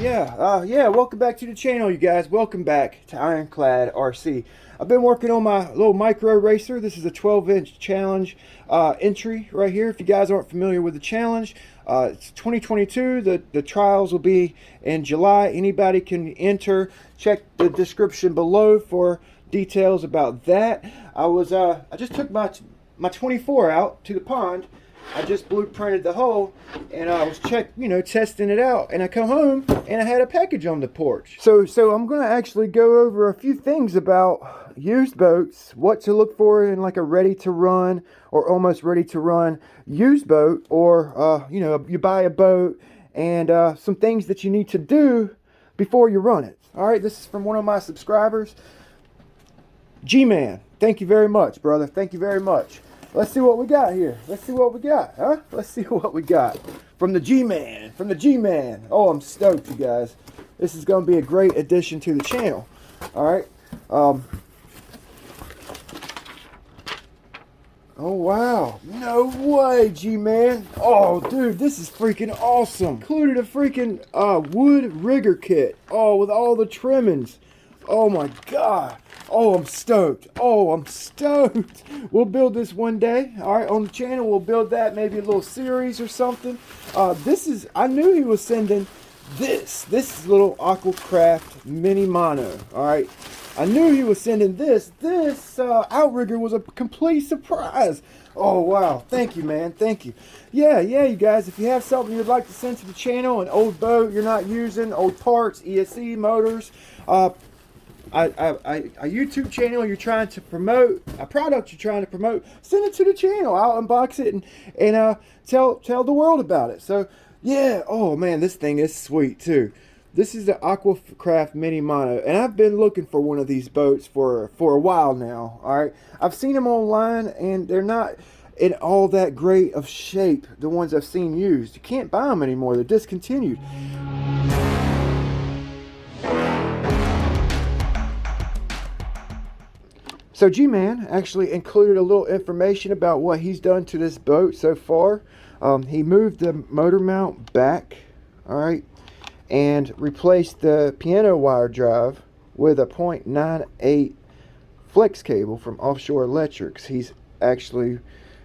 Yeah, welcome back to the channel, you guys. Welcome back to Ironclad RC. I've been working on my little micro racer. This is a 12-inch challenge entry right here. If you guys aren't familiar with the challenge, it's 2022. The trials will be in July. Anybody can enter. Check the description below for details about that. I just took my 24 out to the pond. I just blueprinted the hole, and I was testing it out, and I come home and I had a package on the porch. So I'm going to actually go over a few things about used boats, what to look for in like a ready to run or almost ready to run used boat, or you buy a boat, and some things that you need to do before you run it. All right, this is from one of my subscribers, G-Man. Thank you very much, brother. Thank you very much. Let's see what we got here. Let's see what we got, huh? Let's see what we got from the G-Man. From the G-Man. Oh, I'm stoked, you guys. This is going to be a great addition to the channel. All right. Oh, wow. No way, G-Man. Oh, dude, this is freaking awesome. Included a freaking wood rigger kit. Oh, with all the trimmings. Oh, my God. Oh, I'm stoked. Oh, I'm stoked. We'll build this one day. All right, on the channel, we'll build that, maybe a little series or something. I knew he was sending this little Aquacraft mini mono. All right, I knew he was sending this. This outrigger was a complete surprise. Oh, wow. Thank you, man. Thank you. Yeah, you guys, if you have something you'd like to send to the channel, an old boat you're not using, old parts, ESC motors, a YouTube channel you're trying to promote, a product you're trying to promote, send it to the channel. I'll unbox it and tell the world about it. So yeah, oh man, this thing is sweet too. This is the Aquacraft Mini Mono, and I've been looking for one of these boats for a while now. All right, I've seen them online, and they're not in all that great of shape. The ones I've seen used, you can't buy them anymore. They're discontinued. So G-Man actually included a little information about what he's done to this boat so far. He moved the motor mount back, all right, and replaced the piano wire drive with a 0.98 flex cable from Offshore Electrics. He's actually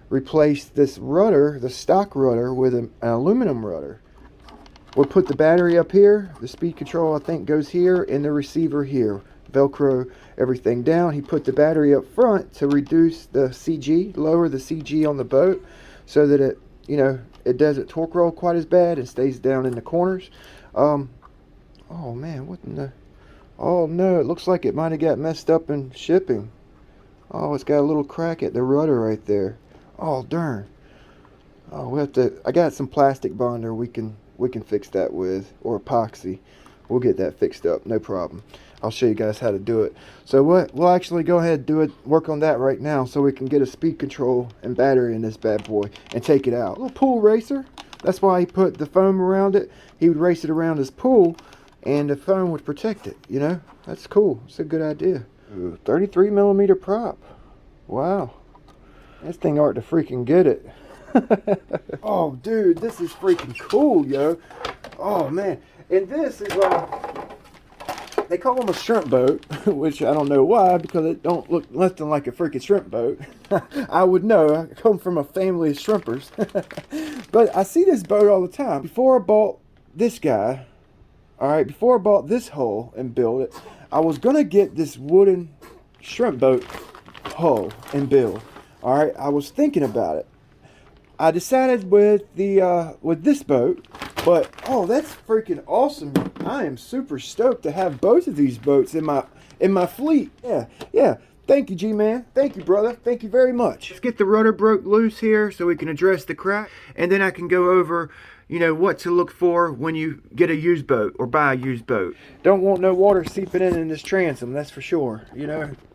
replaced this rudder, the stock rudder, with an aluminum rudder. We'll put the battery up here. The speed control, I think, goes here, and the receiver here. Velcro everything down. He put the battery up front to reduce the CG, lower the CG on the boat, so that it doesn't torque roll quite as bad and stays down in the corners. Oh man, what in the... Oh no, it looks like it might have got messed up in shipping. Oh, it's got a little crack at the rudder right there. Oh darn. Oh, we have to... I got some plastic bonder we can fix that with, or epoxy. We'll get that fixed up, no problem. I'll show you guys how to do it. So we'll actually go ahead and work on that right now, so we can get a speed control and battery in this bad boy and take it out. A little pool racer. That's why he put the foam around it. He would race it around his pool, and the foam would protect it. You know, that's cool. It's a good idea. Ooh, 33 millimeter prop. Wow, this thing ought to freaking get it. Oh, dude, this is freaking cool, yo. Oh man, and this is they call them a shrimp boat, which I don't know why, because it don't look nothing like a freaking shrimp boat. I would know. I come from a family of shrimpers. But I see this boat all the time. Before I bought this guy, all right, before I bought this hull and built it, I was going to get this wooden shrimp boat hull and build. All right, I was thinking about it. I decided with this boat, but oh, that's freaking awesome. I am super stoked to have both of these boats in my fleet. Yeah. Thank you, G-Man. Thank you, brother. Thank you very much. Let's get the rudder broke loose here so we can address the crack, and then I can go over, what to look for when you get a used boat or buy a used boat. Don't want no water seeping in this transom, that's for sure.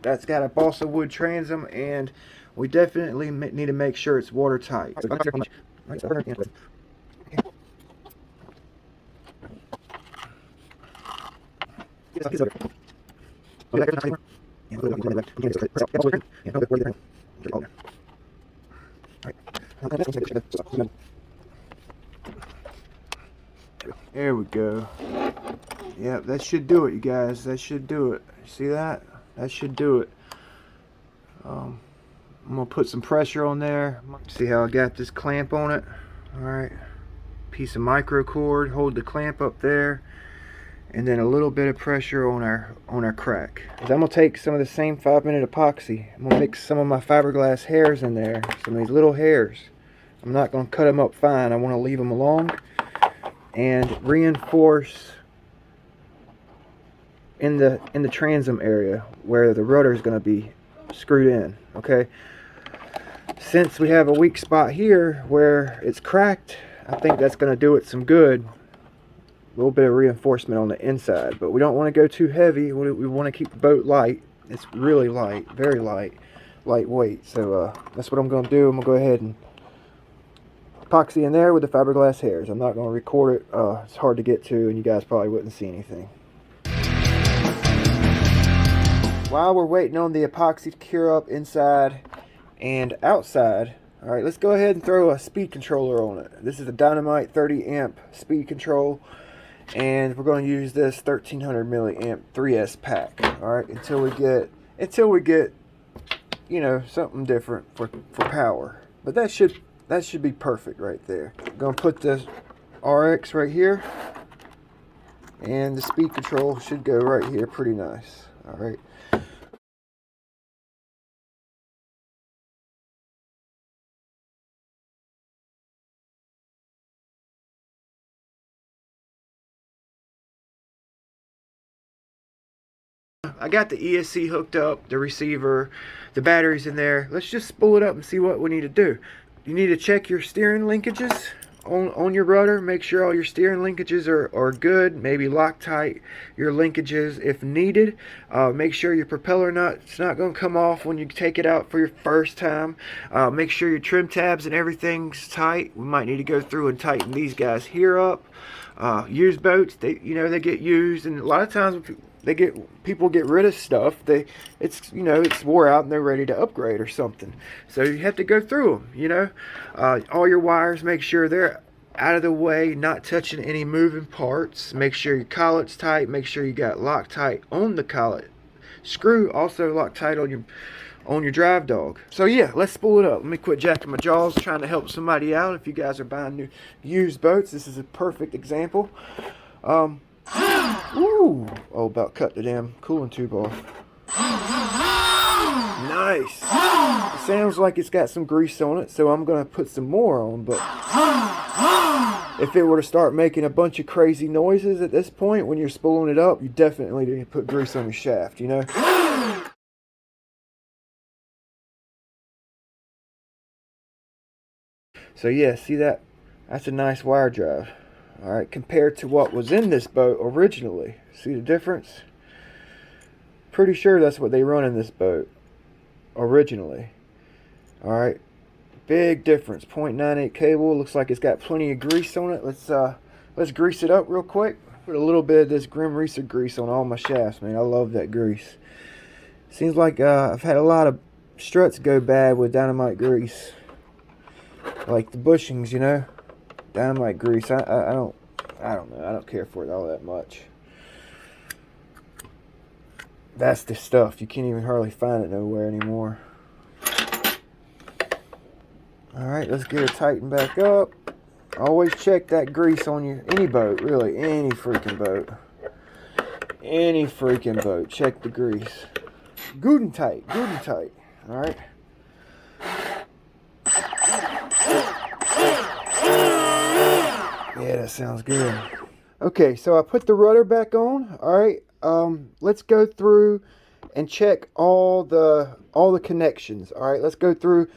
That's got a balsa wood transom, and we definitely need to make sure it's watertight. There we go. Yep, that should do it, you guys. That should do it. See that? That should do it. I'm gonna put some pressure on there. See how I got this clamp on it? Alright. Piece of micro cord, hold the clamp up there, and then a little bit of pressure on our crack. I'm gonna take some of the same 5-minute epoxy. I'm gonna mix some of my fiberglass hairs in there, some of these little hairs. I'm not gonna cut them up fine. I want to leave them along and reinforce in the transom area where the rudder is going to be screwed in. Okay, since we have a weak spot here where it's cracked, I think that's going to do it some good. A little bit of reinforcement on the inside, but we don't want to go too heavy. We want to keep the boat light. It's really light, very lightweight. So that's what I'm going to do. I'm going to go ahead and epoxy in there with the fiberglass hairs. I'm not going to record it. It's hard to get to, and you guys probably wouldn't see anything. While we're waiting on the epoxy to cure up inside and outside, all right, let's go ahead and throw a speed controller on it. This is a Dynamite 30 amp speed control, and we're going to use this 1300 milliamp 3S pack. All right, until we get you know, something different for power. But that should be perfect right there. I'm going to put this RX right here, and the speed control should go right here pretty nice. All right. I got the ESC hooked up, the receiver, the batteries in there. Let's just spool it up and see what we need to do. You need to check your steering linkages on your rudder. Make sure all your steering linkages are good. Maybe Loctite your linkages if needed. Make sure your propeller nut's not going to come off when you take it out for your first time. Make sure your trim tabs and everything's tight. We might need to go through and tighten these guys here up. Used boats, they get used, and a lot of times people get rid of stuff. It's wore out and they're ready to upgrade or something. So you have to go through them. All your wires, make sure they're out of the way, not touching any moving parts. Make sure your collet's tight. Make sure you got Loctite on the collet screw. Also Loctite on your drive dog. So yeah, let's spool it up. Let me quit jacking my jaws trying to help somebody out. If you guys are buying new used boats, this is a perfect example. Ooh, about cut the damn cooling tube off. Nice. It sounds like it's got some grease on it, so I'm gonna put some more on. But if it were to start making a bunch of crazy noises at this point when you're spooling it up, you definitely need to put grease on your shaft. So yeah, see that? That's a nice wire drive. All right, compared to what was in this boat originally. See the difference? Pretty sure that's what they run in this boat originally. All right, big difference. 0.98 cable. Looks like it's got plenty of grease on it. Let's grease it up real quick. Put a little bit of this Grim Reaper grease on all my shafts, man. I love that grease. Seems like I've had a lot of struts go bad with Dynamite grease. Like the bushings, Dynamite grease. I don't know. I don't care for it all that much. That's the stuff. You can't even hardly find it nowhere anymore. Alright, let's get it tightened back up. Always check that grease on any boat, really. Any freaking boat. Any freaking boat. Check the grease. Good and tight. Alright. Yeah, that sounds good. Okay, so I put the rudder back on. All right, let's go through and check all the connections. All right, let's go through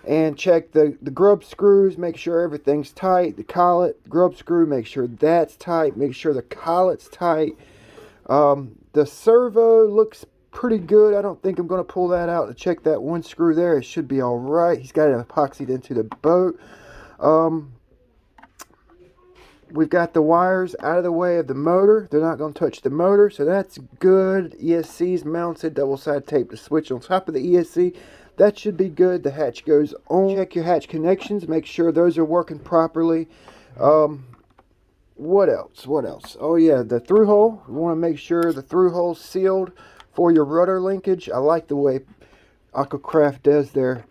and check the grub screws. Make sure everything's tight. The collet, grub screw, make sure that's tight. Make sure the collet's tight. The servo looks pretty good. I don't think I'm going to pull that out to check that one screw there. It should be all right. He's got it epoxied into the boat. We've got the wires out of the way of the motor. They're not going to touch the motor, so that's good. ESC's mounted, double-sided tape to switch on top of the ESC. That should be good. The hatch goes on. Check your hatch connections. Make sure those are working properly. what else? What else? Oh yeah, the through hole. You want to make sure the through hole's sealed for your rudder linkage. I like the way Aquacraft does their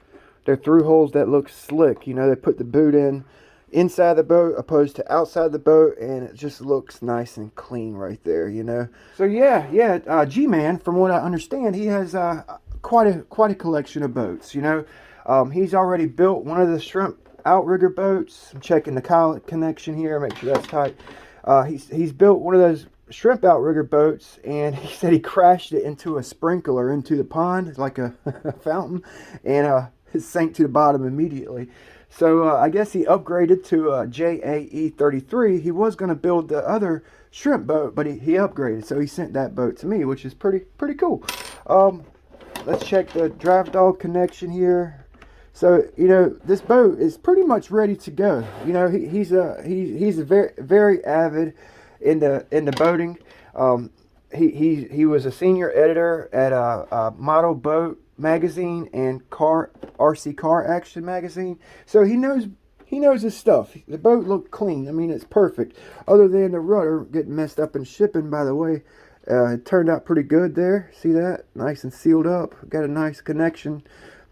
through holes. That looks slick. You know, they put the boot in inside the boat opposed to outside the boat, and it just looks nice and clean right there, you know. So yeah, G-Man, from what I understand, he has quite a collection of boats, you know. He's already built one of the shrimp outrigger boats. I'm checking the collet connection here, make sure that's tight. He's built one of those shrimp outrigger boats, and he said he crashed it into a sprinkler into the pond like a fountain, and it sank to the bottom immediately. So I guess he upgraded to a JAE 33. He was going to build the other shrimp boat, but he upgraded, so he sent that boat to me, which is pretty cool. Let's check the drive dog connection here. So you know, this boat is pretty much ready to go. You know, he's a very avid in the boating. He was a senior editor at a model boat magazine and RC car action magazine, so he knows his stuff. The boat looked clean. I mean, it's perfect, other than the rudder getting messed up in shipping. By the way, it turned out pretty good there. See that? Nice and sealed up. Got a nice connection.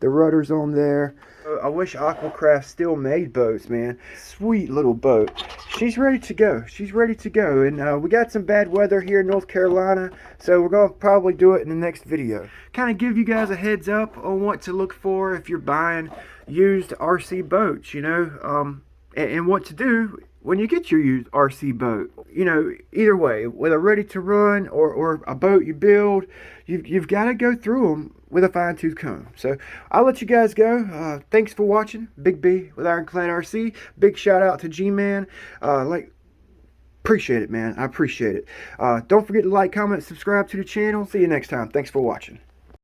The rudder's on there. I wish Aquacraft still made boats, man. Sweet little boat. She's ready to go. She's ready to go. And we got some bad weather here in North Carolina, so we're going to probably do it in the next video. Kind of give you guys a heads up on what to look for if you're buying used RC boats, you know, and what to do when you get your used RC boat. You know, either way, whether ready to run or a boat you build, you've got to go through them with a fine-tooth comb. So I'll let you guys go. Thanks for watching. Big B with Ironclad RC. Big shout out to G-Man. Appreciate it, man. I appreciate it. Don't forget to like, comment, subscribe to the channel. See you next time. Thanks for watching.